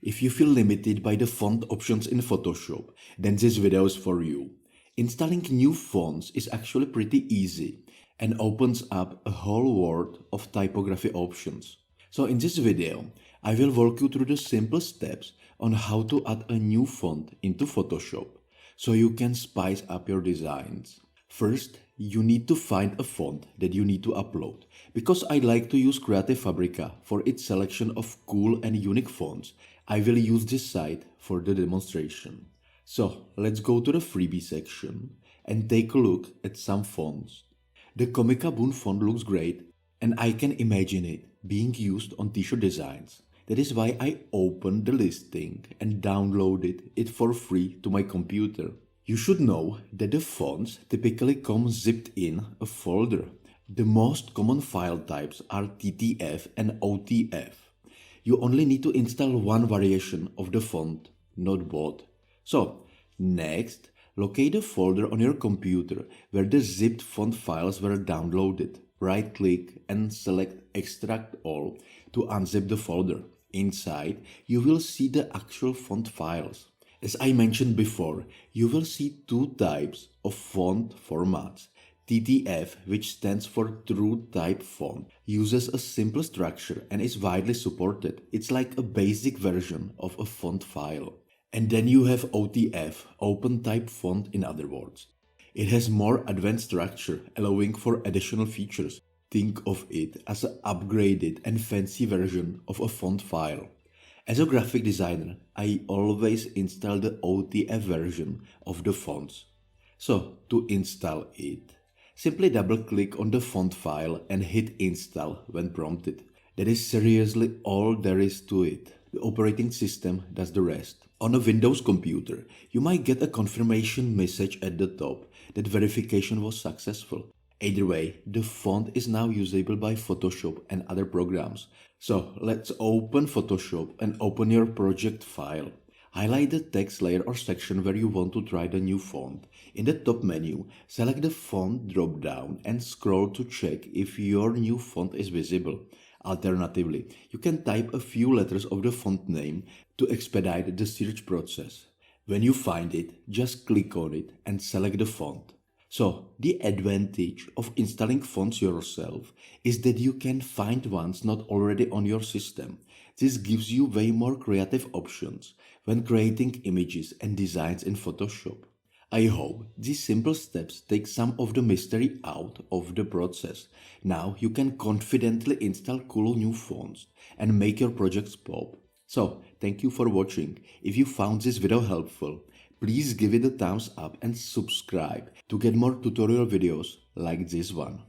If you feel limited by the font options in Photoshop, then this video is for you. Installing new fonts is actually pretty easy and opens up a whole world of typography options. So in this video, I will walk you through the simple steps on how to add a new font into Photoshop so you can spice up your designs. First, you need to find a font that you need to upload. Because I like to use Creative Fabrica for its selection of cool and unique fonts, I will use this site for the demonstration. So let's go to the freebie section and take a look at some fonts. The Comica Boon font looks great and I can imagine it being used on t-shirt designs. That is why I opened the listing and downloaded it for free to my computer. You should know that the fonts typically come zipped in a folder. The most common file types are TTF and OTF. You only need to install one variation of the font, not both. So, next, locate the folder on your computer where the zipped font files were downloaded. Right-click and select Extract All to unzip the folder. Inside, you will see the actual font files. As I mentioned before, you will see two types of font formats. TTF, which stands for True Type Font, uses a simple structure and is widely supported. It's like a basic version of a font file. And then you have OTF, Open Type Font in other words. It has more advanced structure, allowing for additional features. Think of it as an upgraded and fancy version of a font file. As a graphic designer, I always install the OTF version of the fonts. So, to install it, simply double-click on the font file and hit install when prompted. That is seriously all there is to it. The operating system does the rest. On a Windows computer, you might get a confirmation message at the top that verification was successful. Either way, the font is now usable by Photoshop and other programs. So let's open Photoshop and open your project file. Highlight the text layer or section where you want to try the new font. In the top menu, select the font drop-down and scroll to check if your new font is visible. Alternatively, you can type a few letters of the font name to expedite the search process. When you find it, just click on it and select the font. So, the advantage of installing fonts yourself is that you can find ones not already on your system. This gives you way more creative options when creating images and designs in Photoshop. I hope these simple steps take some of the mystery out of the process. Now you can confidently install cool new fonts and make your projects pop. So, thank you for watching. If you found this video helpful, please give it a thumbs up and subscribe to get more tutorial videos like this one.